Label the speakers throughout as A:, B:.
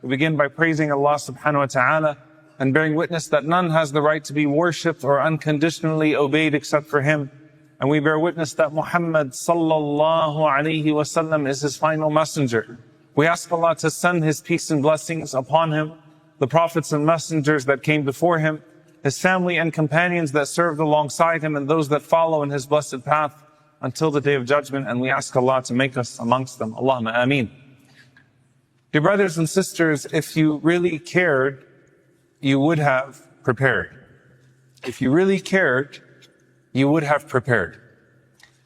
A: We begin by praising Allah subhanahu wa ta'ala and bearing witness that none has the right to be worshipped or unconditionally obeyed except for Him. And we bear witness that Muhammad sallallahu alayhi wasallam is His final messenger. We ask Allah to send His peace and blessings upon Him, the prophets and messengers that came before Him, His family and companions that served alongside Him, and those that follow in His blessed path until the Day of Judgment. And we ask Allah to make us amongst them. Allahumma ameen. Dear brothers and sisters, if you really cared, you would have prepared. If you really cared, you would have prepared.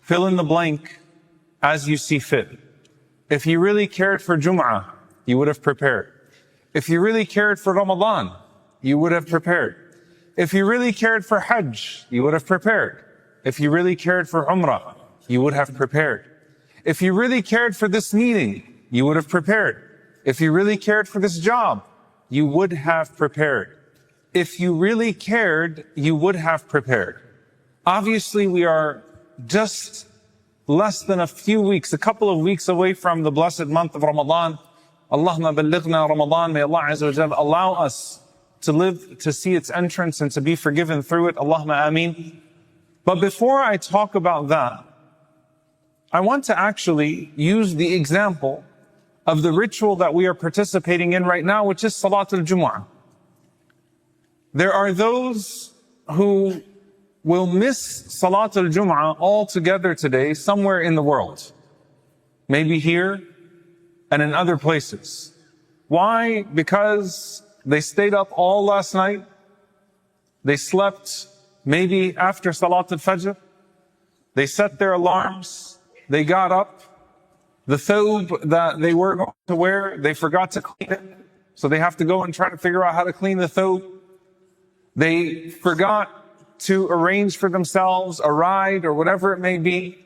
A: Fill in the blank as you see fit. If you really cared for Jum'ah, you would have prepared. If you really cared for Ramadan, you would have prepared. If you really cared for Hajj, you would have prepared. If you really cared for Umrah, you would have prepared. If you really cared for this meeting, you would have prepared. If you really cared for this job, you would have prepared. If you really cared, you would have prepared. Obviously, we are just less than a few weeks, a couple of weeks away from the blessed month of Ramadan. Allahumma ballighna Ramadan. May Allah Azza wa Jalla allow us to live to see its entrance and to be forgiven through it. Allahumma ameen. But before I talk about that, I want to actually use the example of the ritual that we are participating in right now, which is Salatul Jumu'ah. There are those who will miss Salatul Jumu'ah altogether today somewhere in the world. Maybe here and in other places. Why? Because they stayed up all last night. They slept maybe after Salatul Fajr. They set their alarms. They got up. The thawb that they were going to wear, they forgot to clean it. So they have to go and try to figure out how to clean the thawb. They forgot to arrange for themselves a ride or whatever it may be.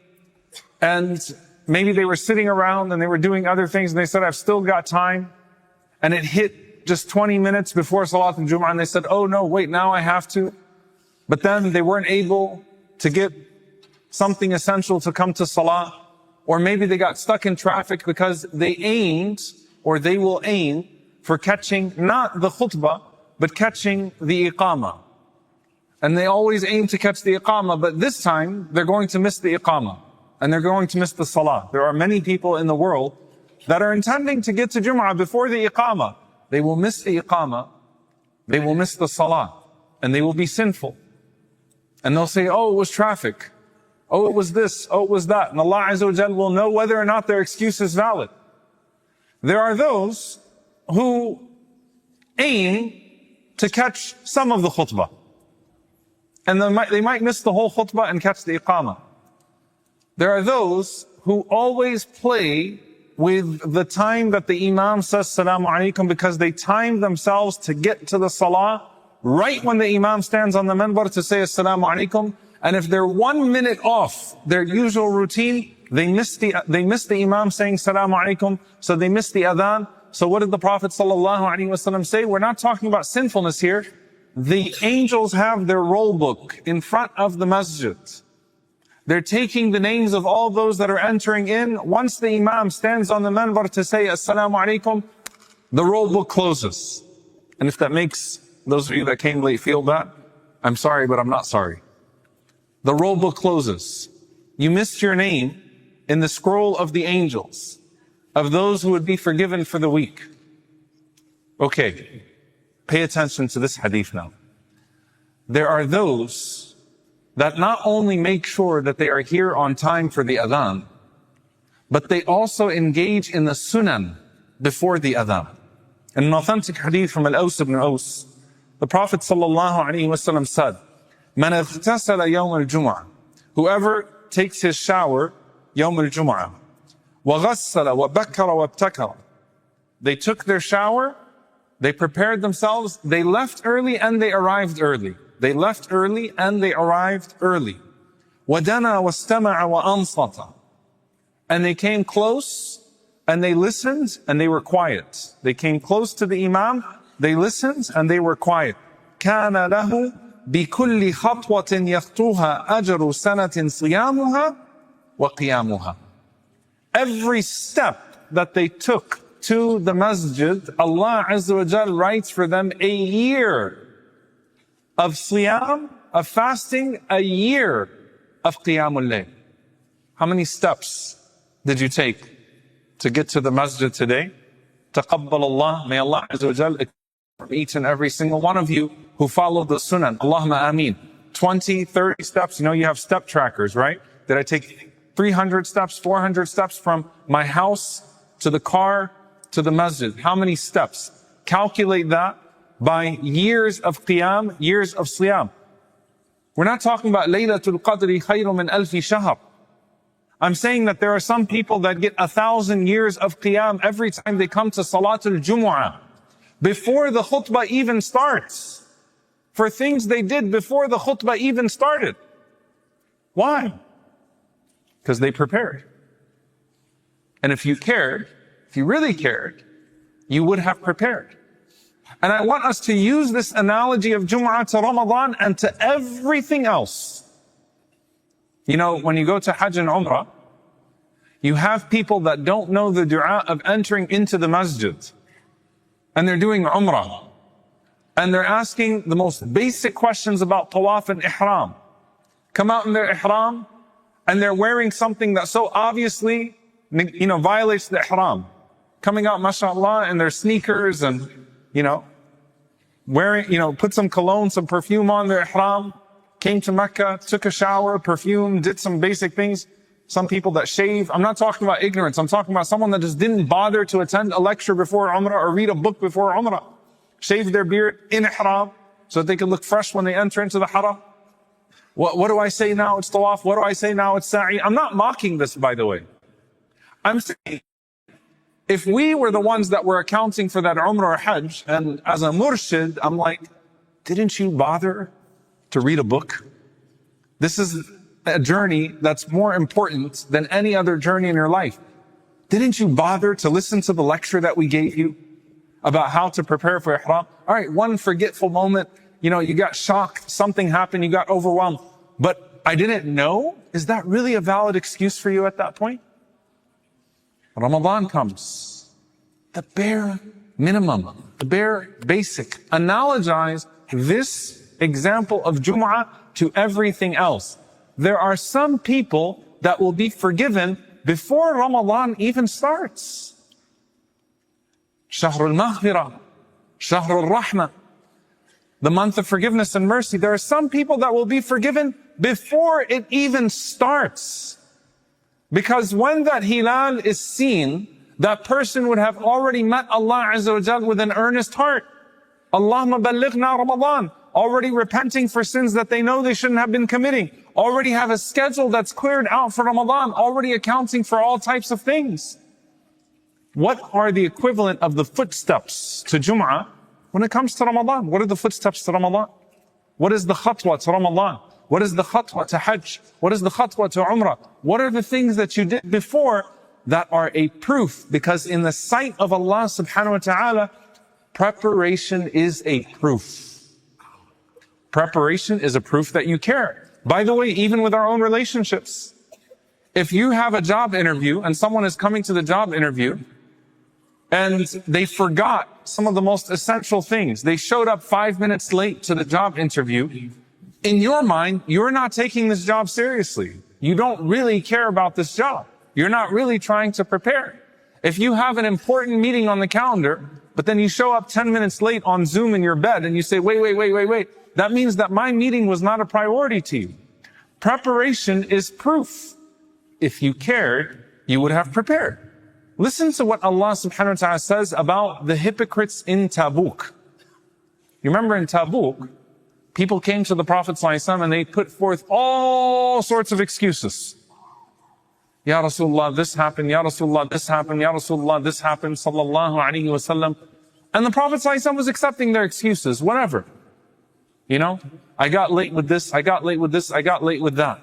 A: And maybe they were sitting around and they were doing other things and they said, I've still got time. And it hit just 20 minutes before Salatul Jumu'ah and they said, oh no, wait, now I have to. But then they weren't able to get something essential to come to Salah. Or maybe they got stuck in traffic because they aimed, or they will aim, for catching not the khutbah, but catching the iqamah. And they always aim to catch the iqamah, but this time they're going to miss the iqamah. And they're going to miss the salah. There are many people in the world that are intending to get to Jum'ah before the iqamah. They will miss the iqamah, they will miss the salah, and they will be sinful. And they'll say, oh, it was traffic. Oh, it was this. Oh, it was that. And Allah Azza wa Jalla will know whether or not their excuse is valid. There are those who aim to catch some of the khutbah. And they might miss the whole khutbah and catch the iqamah. There are those who always play with the time that the imam says Salamu Alaikum because they time themselves to get to the salah right when the imam stands on the minbar to say Assalamu Alaikum. And if they're 1 minute off their usual routine, they miss the imam saying Salamu Alaikum, so they miss the adhan. So what did the Prophet ﷺ say? We're not talking about sinfulness here. The angels have their roll book in front of the masjid. They're taking the names of all those that are entering in. Once the imam stands on the minbar to say Assalamu Alaikum, the roll book closes. And if that makes those of you that came late feel bad, I'm sorry, but I'm not sorry. The roll book closes. You missed your name in the scroll of the angels, of those who would be forgiven for the week. Okay, pay attention to this hadith now. There are those that not only make sure that they are here on time for the adhan, but they also engage in the sunan before the adhan. In an authentic hadith from Al-Aws ibn Aws, the Prophet ﷺ said, Man اغتسل يوم الجمعة, whoever takes his shower يوم الجمعة, وغسل وبكر وابتكر, they took their shower, they prepared themselves, they left early and they arrived early. They left early and they arrived early. وَدَنَا وَاسْتَمَعَ وَأَنصَتَ, and they came close and they listened and they were quiet. They came close to the imam, they listened and they were quiet. كَانَ لَهُ بِكُلِّ خَطْوَةٍ يَخْطُوهَا أَجْرُ سَنَةٍ صِيَامُهَا وَقِيَامُهَا. Every step that they took to the masjid, Allah Azza wa Jal writes for them a year of siyam, of fasting, a year of qiyamul layl. How many steps did you take to get to the masjid today? Taqabbal Allah, may Allah Azza wa Jal accept from each and every single one of you who followed the sunnah. Allahumma ameen. 20, 30 steps, you have step trackers, right? Did I take 300 steps, 400 steps from my house to the car to the masjid? How many steps? Calculate that by years of qiyam, years of siyam. We're not talking about Laylatul Qadri khayru min alfi shahr. I'm saying that there are some people that get 1,000 years of qiyam every time they come to Salatul Jumu'ah, before the khutbah even starts, for things they did before the khutbah even started. Why? Because they prepared. And if you cared, if you really cared, you would have prepared. And I want us to use this analogy of Jumu'ah to Ramadan and to everything else. When you go to Hajj and Umrah, you have people that don't know the dua of entering into the masjid. And they're doing Umrah. And they're asking the most basic questions about tawaf and ihram. Come out in their ihram, and they're wearing something that so obviously, violates the ihram. Coming out, mashallah, in their sneakers and, wearing, put some cologne, some perfume on their ihram, came to Mecca, took a shower, perfume, did some basic things. Some people that shave. I'm not talking about ignorance. I'm talking about someone that just didn't bother to attend a lecture before Umrah or read a book before Umrah. Shave their beard in ihram so that they can look fresh when they enter into the haram. What do I say now? It's tawaf. What do I say now? It's sa'i. I'm not mocking this, by the way. I'm saying, if we were the ones that were accounting for that Umrah or Hajj, and as a murshid, I'm like, didn't you bother to read a book? This is a journey that's more important than any other journey in your life. Didn't you bother to listen to the lecture that we gave you about how to prepare for ihram? All right, one forgetful moment, you got shocked, something happened, you got overwhelmed, but I didn't know? Is that really a valid excuse for you at that point? Ramadan comes. The bare minimum, the bare basic. Analogize this example of Jumu'ah to everything else. There are some people that will be forgiven before Ramadan even starts. Shahrul Maghfirah, Shahrul Rahmah, the month of forgiveness and mercy. There are some people that will be forgiven before it even starts. Because when that hilal is seen, that person would have already met Allah Azza wa Jal with an earnest heart. Allahumma ballighna Ramadan. Already repenting for sins that they know they shouldn't have been committing. Already have a schedule that's cleared out for Ramadan. Already accounting for all types of things. What are the equivalent of the footsteps to Jum'ah when it comes to Ramadan? What are the footsteps to Ramadan? What is the khatwa to Ramadan? What is the khatwa to Hajj? What is the khatwa to Umrah? What are the things that you did before that are a proof? Because in the sight of Allah subhanahu wa ta'ala, preparation is a proof. Preparation is a proof that you care. By the way, even with our own relationships, if you have a job interview and someone is coming to the job interview and they forgot some of the most essential things, they showed up 5 minutes late to the job interview, in your mind, you're not taking this job seriously. You don't really care about this job. You're not really trying to prepare. If you have an important meeting on the calendar, but then you show up 10 minutes late on Zoom in your bed and you say, wait, that means that my meeting was not a priority to you. Preparation is proof. If you cared, you would have prepared. Listen to what Allah subhanahu wa ta'ala says about the hypocrites in Tabuk. You remember in Tabuk, people came to the Prophet ﷺ and they put forth all sorts of excuses. Ya Rasulullah, this happened. Ya Rasulullah, this happened. Ya Rasulullah, this happened. Sallallahu alayhi wasallam. And the Prophet ﷺ was accepting their excuses, whatever. I got late with this, I got late with this, I got late with that.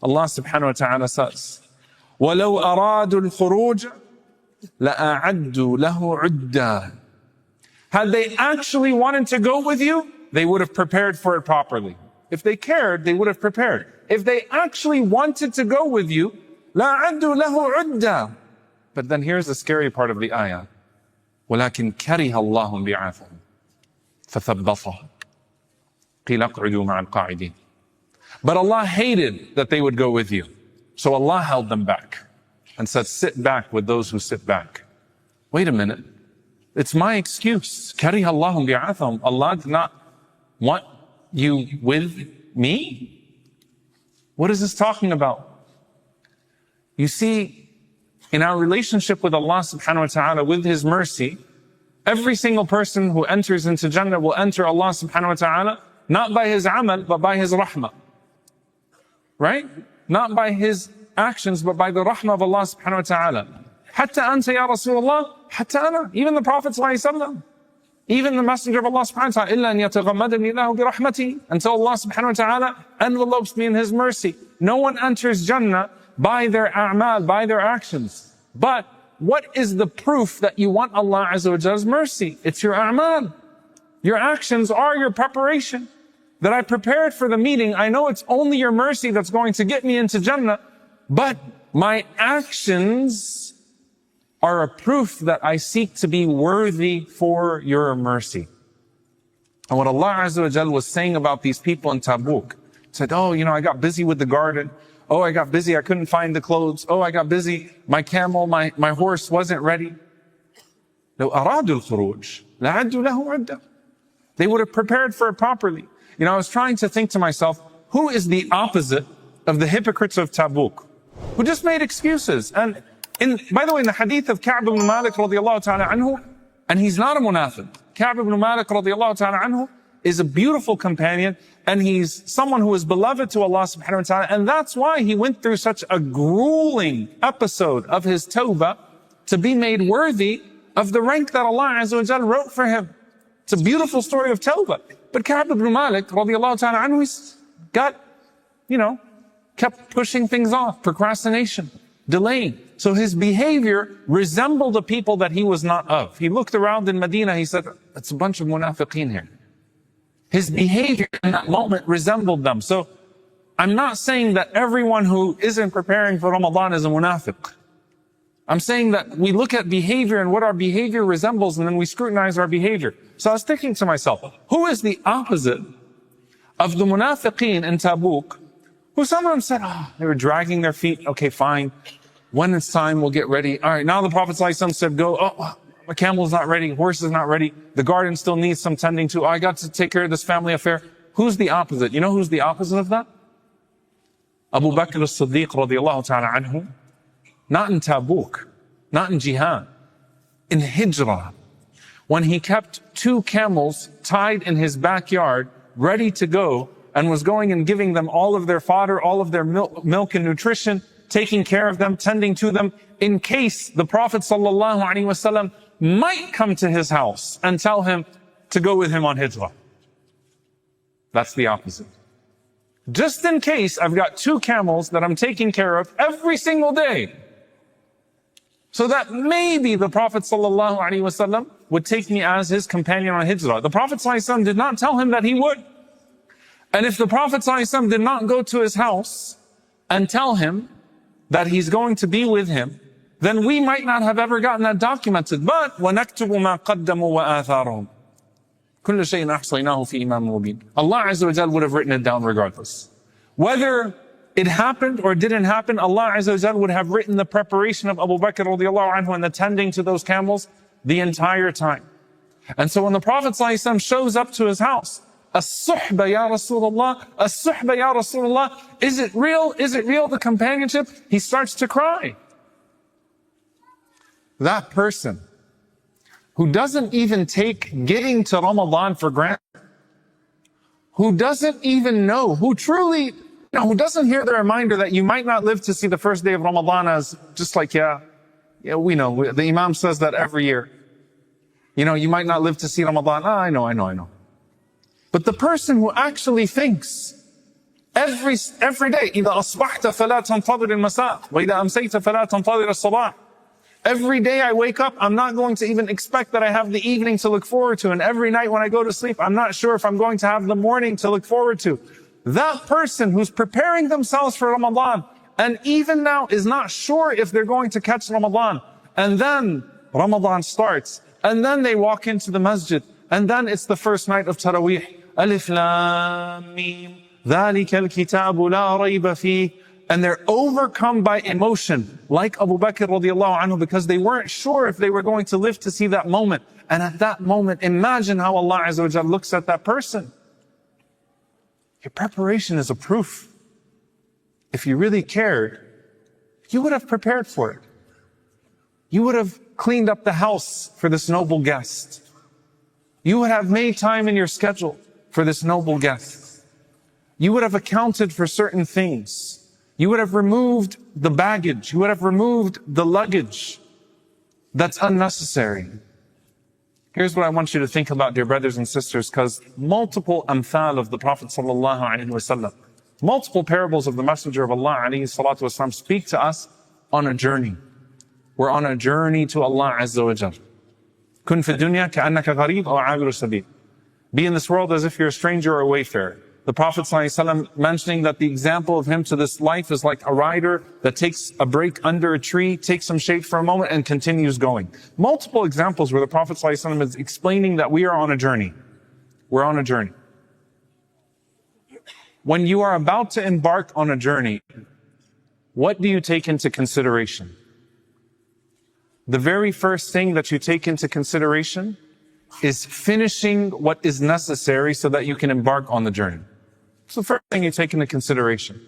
A: Allah subhanahu wa ta'ala says, وَلَوْ أَرَادُوا الْخُرُوجَ لَأَعَدُّوا لَهُ عُدَّةً. Had they actually wanted to go with you, they would have prepared for it properly. If they cared, they would have prepared. If they actually wanted to go with you, لَأَعَدُّوا لَهُ عُدَّةً. But then here's the scary part of the ayah. وَلَكِنْ كَرِهَ اللَّهُ بِعَاثَهُمْ فَثَبَّطَهُمْ قِيلَ اقْعُدُوا مَعَ الْقَاعِدِينَ. But Allah hated that they would go with you. So Allah held them back and said, sit back with those who sit back. Wait a minute. It's my excuse. كَرِهَ اللَّهُ بِعَاثَهُمْ. Allah did not want you with me? What is this talking about? You see, in our relationship with Allah subhanahu wa ta'ala, with His mercy, every single person who enters into Jannah will enter Allah subhanahu wa ta'ala, not by his amal, but by His rahmah. Right? Not by his actions, but by the rahmah of Allah subhanahu wa ta'ala. Hatta anta ya Rasulullah, hatta ana. Even the Prophet sallallahu alaihi wasallam, even the Messenger of Allah subhanahu wa ta'ala, illa an yataghammadani Allahu bi rahmatihi, until Allah subhanahu wa ta'ala envelopes me in His mercy. No one enters Jannah by their a'mal, by their actions. But what is the proof that you want Allah Azza wa Jalla's mercy? It's your a'mal. Your actions are your preparation. That I prepared for the meeting, I know it's only your mercy that's going to get me into Jannah, but my actions are a proof that I seek to be worthy for your mercy. And what Allah Azza wa Jalla was saying about these people in Tabuk, said, oh, I got busy with the garden. Oh, I got busy, I couldn't find the clothes. Oh, I got busy, my camel, my horse wasn't ready. لو أرادوا الخروج لعدوا له عدة. They would have prepared for it properly. I was trying to think to myself, who is the opposite of the hypocrites of Tabuk? Who just made excuses. And by the way, in the hadith of Ka'b ibn Malik radiallahu ta'ala anhu, and he's not a munafiq. Ka'b ibn Malik radiallahu ta'ala anhu is a beautiful companion, and he's someone who is beloved to Allah subhanahu wa ta'ala, and that's why he went through such a grueling episode of his tawbah to be made worthy of the rank that Allah Azza wa Jalla wrote for him. It's a beautiful story of tawbah. But Ka'b ibn Malik, radiallahu ta'ala anhu, he's got, kept pushing things off, procrastination, delaying. So his behavior resembled the people that he was not of. He looked around in Medina, he said, it's a bunch of munafiqeen here. His behavior in that moment resembled them. So I'm not saying that everyone who isn't preparing for Ramadan is a munafiq. I'm saying that we look at behavior and what our behavior resembles, and then we scrutinize our behavior. So I was thinking to myself, who is the opposite of the munafiqeen in Tabuk, who some of them said, they were dragging their feet. Okay, fine. When it's time, we'll get ready. All right, now the Prophet ﷺ said, go. Oh, my camel's not ready. Horse is not ready. The garden still needs some tending to. I got to take care of this family affair. Who's the opposite? You know who's the opposite of that? Abu Bakr as-Siddiq radiallahu ta'ala anhu. Not in Tabuk, not in jihad, in hijrah. When he kept 2 camels tied in his backyard, ready to go, and was going and giving them all of their fodder, all of their milk and nutrition, taking care of them, tending to them, in case the Prophet sallallahu alaihi wasallam might come to his house and tell him to go with him on hijrah. That's the opposite. Just in case, I've got 2 camels that I'm taking care of every single day, so that maybe the Prophet sallallahu alaihi wasallam would take me as his companion on hijrah. The Prophet sallallahu alaihi wasallam did not tell him that he would. And if the Prophet sallallahu alaihi wasallam did not go to his house and tell him that he's going to be with him, then we might not have ever gotten that documented. But وَنَكْتُبُ مَا قَدَّمُوا وَآثَارُهُمْ كُلُّ شَيْءٍ أَحْصَيْنَاهُ فِي إِمَامٍ مُبِينٍ. Allah Azza wa Jalla would have written it down regardless. Whether it happened or didn't happen, Allah Azza wa Jalla would have written the preparation of Abu Bakr radiallahu anhu and the tending to those camels the entire time. And so when the Prophet ﷺ shows up to his house, As-suhba ya Rasulullah, As-suhba ya Rasulullah, is it real? Is it real, the companionship? He starts to cry. That person who doesn't even take getting to Ramadan for granted, who doesn't even know, who truly, who doesn't hear the reminder that you might not live to see the first day of Ramadan as just like, we know, the Imam says that every year. You might not live to see Ramadan. I know. But the person who actually thinks every day, إِذَا أَصْبَحْتَ فَلَا تَنْتَظِرِ الْمَسَاءِ وَإِذَا أَمْسَيْتَ فَلَا تَنْتَظِرِ الصَّبَاحِ. Every day I wake up, I'm not going to even expect that I have the evening to look forward to. And every night when I go to sleep, I'm not sure if I'm going to have the morning to look forward to. That person who's preparing themselves for Ramadan and even now is not sure if they're going to catch Ramadan, and then Ramadan starts, and then they walk into the masjid, and then it's the first night of Taraweeh. Alif Lam Mim, ذَلِكَ الْكِتَابُ لَا رَيْبَ فِيهِ. And they're overcome by emotion, like Abu Bakr radiallahu anhu, because they weren't sure if they were going to live to see that moment. And at that moment, imagine how Allah Azza wa Jal looks at that person. Your preparation is a proof. If you really cared, you would have prepared for it. You would have cleaned up the house for this noble guest. You would have made time in your schedule for this noble guest. You would have accounted for certain things. You would have removed the baggage. You would have removed the luggage that's unnecessary. Here's what I want you to think about, dear brothers and sisters, because multiple amthal of the Prophet ﷺ, multiple parables of the Messenger of Allah ﷺ speak to us on a journey. We're on a journey to Allah Azza wa Jal. Kun fi dunya ka'annaka gharib aw 'abiru sabil. Be in this world as if you're a stranger or a wayfarer. The Prophet ﷺ mentioning that the example of him to this life is like a rider that takes a break under a tree, takes some shade for a moment, and continues going. Multiple examples where the Prophet ﷺ is explaining that we are on a journey. We're on a journey. When you are about to embark on a journey, what do you take into consideration? The very first thing that you take into consideration is finishing what is necessary so that you can embark on the journey. It's the first thing you take into consideration.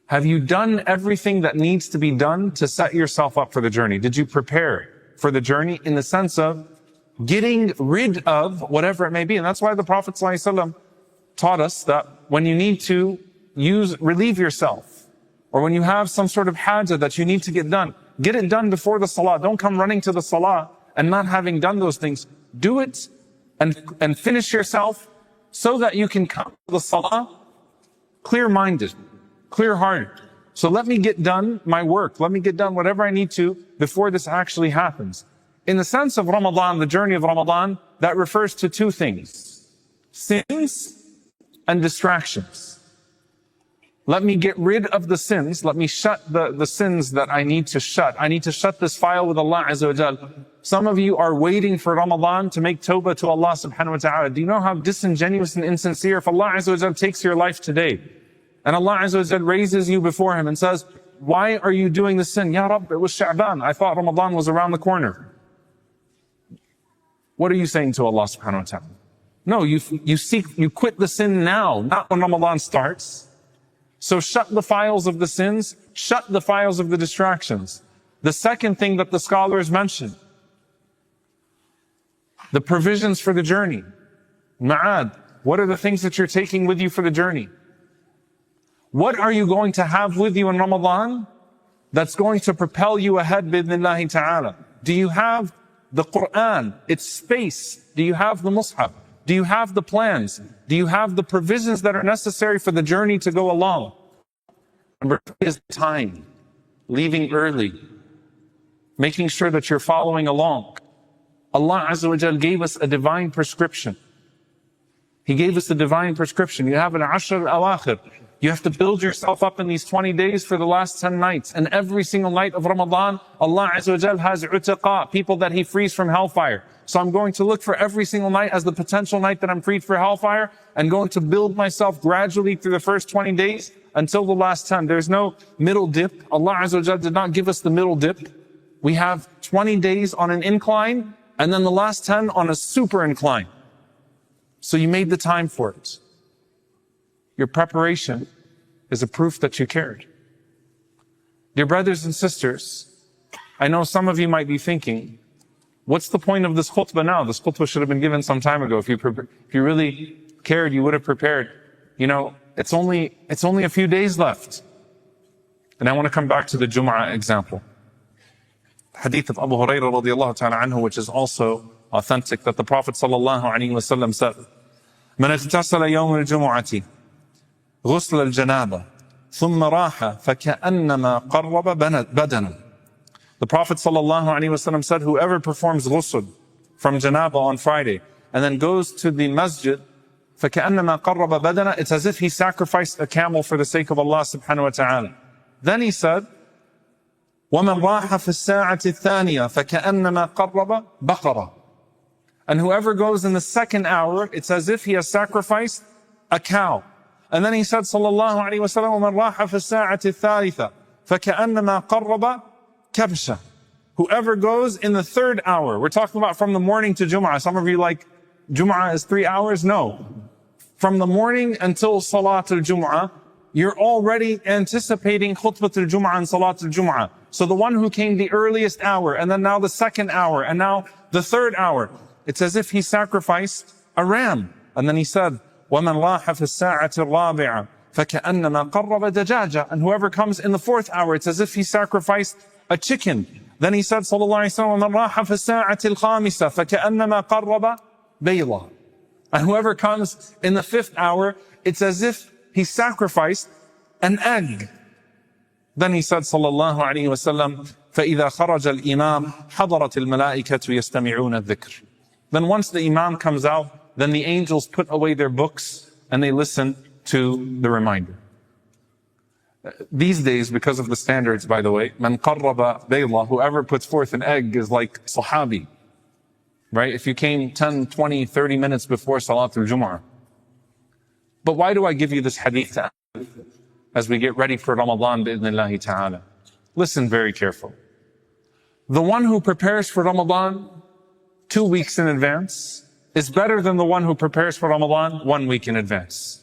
A: Have you done everything that needs to be done to set yourself up for the journey? Did you prepare for the journey in the sense of getting rid of whatever it may be? And that's why the Prophet ﷺ taught us that when you need to relieve yourself, or when you have some sort of hajah that you need to get it done before the salah. Don't come running to the salah and not having done those things. Do it and finish yourself so that you can come to the salah clear-minded, clear-hearted. So let me get done my work. Let me get done whatever I need to before this actually happens. In the sense of Ramadan, the journey of Ramadan, that refers to two things: sins and distractions. Let me get rid of the sins. Let me shut the sins that I need to shut. I need to shut this file with Allah Azza wa Jal. Some of you are waiting for Ramadan to make tawbah to Allah subhanahu wa ta'ala. Do you know how disingenuous and insincere? If Allah Azza wa Jal takes your life today, and Allah Azza wa Jal raises you before Him and says, why are you doing this sin? Ya Rabb, it was Sha'ban. I thought Ramadan was around the corner. What are you saying to Allah subhanahu wa ta'ala? No, you quit the sin now, not when Ramadan starts. So shut the files of the sins, shut the files of the distractions. The second thing that the scholars mention, the provisions for the journey. Ma'ad, what are the things that you're taking with you for the journey? What are you going to have with you in Ramadan that's going to propel you ahead bidnillahi ta'ala? Do you have the Quran, its space? Do you have the Mus'haf? Do you have the plans? Do you have the provisions that are necessary for the journey to go along? Number 3 is time. Leaving early. Making sure that you're following along. Allah Azza wa Jal gave us a divine prescription. He gave us a divine prescription. You have an Ashr al-Awakhir. You have to build yourself up in these 20 days for the last 10 nights. And every single night of Ramadan, Allah Azza wa Jal has utaqa, people that He frees from hellfire. So I'm going to look for every single night as the potential night that I'm freed for hellfire, and going to build myself gradually through the first 20 days until the last 10. There's no middle dip. Allah Azza wa Jal did not give us the middle dip. We have 20 days on an incline, and then the last 10 on a super incline. So you made the time for it. Your preparation is a proof that you cared. Dear brothers and sisters, I know some of you might be thinking, what's the point of this khutbah now? This khutbah should have been given some time ago. If you really cared, you would have prepared. You know, it's only a few days left. And I want to come back to the Jum'ah example. Hadith of Abu Hurairah radiallahu ta'ala anhu, which is also authentic, that the Prophet sallallahu alayhi wa sallam said, من اغتسل يوم الجمعة غسل الجنابة ثم راح فكأنما قرب بدنا. The Prophet sallallahu alayhi wa sallam said, whoever performs ghusl from janaba on Friday and then goes to the masjid, فكأنما قرب بدنا, it's as if he sacrificed a camel for the sake of Allah subhanahu wa ta'ala. Then he said, وَمَنْ رَاحَ فِي السَّاعَةِ الثَّانِيَةِ فَكَأَنَّمَا قَرَّبَ بَقَرَةً. And whoever goes in the second hour, it's as if he has sacrificed a cow. And then he said, sallallahu alayhi wa sallam, وَمَنْ رَاحَ فِي السَّاعَةِ الثَّالِثَةِ فَكَأَنَّمَا قَرَّبَ كَبْشًا. Whoever goes in the third hour, we're talking about from the morning to Jum'ah. Some of you like, Jum'ah is 3 hours? No. From the morning until Salat al-Jum'ah, you're already anticipating Khutbat al-Jum'ah and Salat al-Jum'ah. So the one who came the earliest hour, and then now the second hour, and now the third hour, it's as if he sacrificed a ram. And then he said, وَمَنْ رَاحَ فِي السَّاعَةِ الرَّابِعَةِ فَكَأَنَّمَا قَرَّبَ دَجَاجًا. And whoever comes in the fourth hour, it's as if he sacrificed a chicken. Then he said, sallallahu alayhi wa sallam, وَمَنْ رَاحَ فِي السَّاعَةِ الْخَامِسَةِ فَكَأَنَّمَا قَرَّبَ بَيْضًا. And whoever comes in the fifth hour, it's as if he sacrificed an egg. Then he said, sallallahu alayhi wa sallam, فَإِذَا خَرَجَ الْإِمَامِ حَضَرَتِ الْمَلَائِكَةُ يَسْتَمِعُونَ الذِّكْرِ. Then once the imam comes out, then the angels put away their books and they listen to the reminder. These days, because of the standards, by the way, مَنْ قَرَّبَ بَيْضًا, whoever puts forth an egg is like Sahabi. Right? If you came 10, 20, 30 minutes before Salat al-Jum'ah. But why do I give you this hadith as we get ready for Ramadan bi'idhnillahi ta'ala? Listen very carefully. The one who prepares for Ramadan 2 weeks in advance is better than the one who prepares for Ramadan 1 week in advance.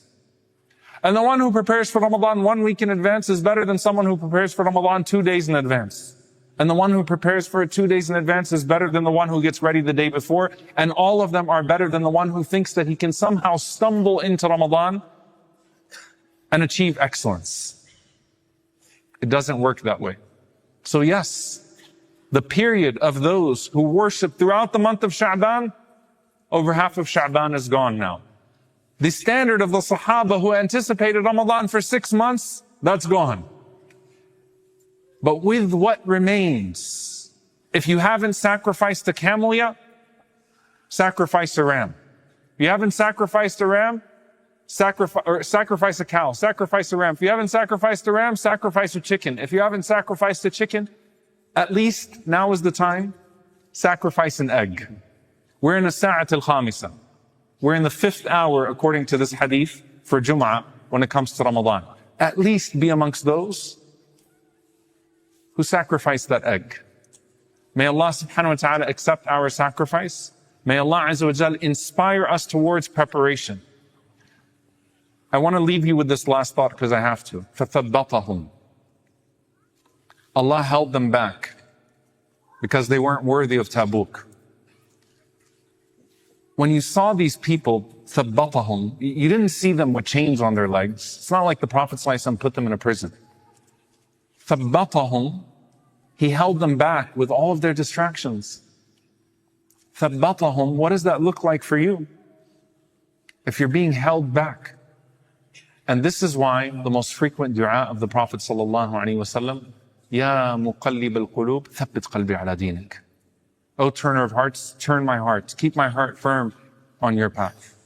A: And the one who prepares for Ramadan 1 week in advance is better than someone who prepares for Ramadan 2 days in advance. And the one who prepares for it 2 days in advance is better than the one who gets ready the day before. And all of them are better than the one who thinks that he can somehow stumble into Ramadan and achieve excellence. It doesn't work that way. So yes, the period of those who worship throughout the month of Sha'ban, over half of Sha'ban is gone now. The standard of the Sahaba who anticipated Ramadan for 6 months, that's gone. But with what remains, if you haven't sacrificed a camel yet, sacrifice a ram. If you haven't sacrificed a ram, sacrifice a cow, sacrifice a ram. If you haven't sacrificed a ram, sacrifice a chicken. If you haven't sacrificed a chicken, at least now is the time, sacrifice an egg. We're in a Sa'at al-Khamisa. We're in the 5th hour according to this hadith for Jum'ah when it comes to Ramadan. At least be amongst those who sacrifice that egg. May Allah subhanahu wa ta'ala accept our sacrifice. May Allah azza wa jal inspire us towards preparation. I want to leave you with this last thought because I have to. فَثَبَّطَهُمْ. Allah held them back because they weren't worthy of Tabuk. When you saw these people, ثَبَّطَهُمْ, you didn't see them with chains on their legs. It's not like the Prophet ﷺ put them in a prison. ثَبَّطَهُمْ, he held them back with all of their distractions. ثَبَّطَهُمْ, what does that look like for you? If you're being held back. And this is why the most frequent dua of the Prophet ﷺ, Ya muqallib al-qulub, thabbit qalbi ala dinik. O turner of hearts, turn my heart, keep my heart firm on your path.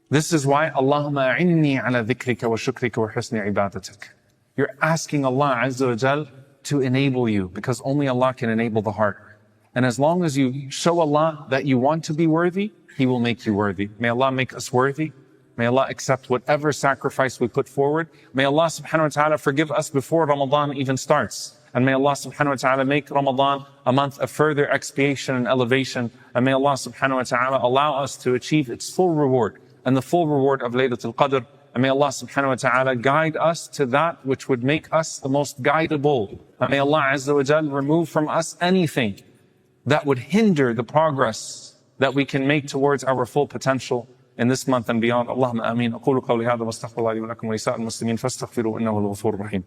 A: This is why, Allahumma a'inni ala dhikrika wa shukrika wa husni ibadatik. You're asking Allah Azza wa Jal to enable you, because only Allah can enable the heart. And as long as you show Allah that you want to be worthy, He will make you worthy. May Allah make us worthy. May Allah accept whatever sacrifice we put forward. May Allah subhanahu wa ta'ala forgive us before Ramadan even starts. And may Allah subhanahu wa ta'ala make Ramadan a month of further expiation and elevation. And may Allah subhanahu wa ta'ala allow us to achieve its full reward and the full reward of Laylatul Qadr. And may Allah subhanahu wa ta'ala guide us to that which would make us the most guidable. And may Allah azza wa jal remove from us anything that would hinder the progress that we can make towards our full potential in this month and beyond. Allahumma ameen. أقول قولي هذا واستغفر الله لي ولكم ولسائر المسلمين فاستغفروه إنه هو الغفور الرحيم.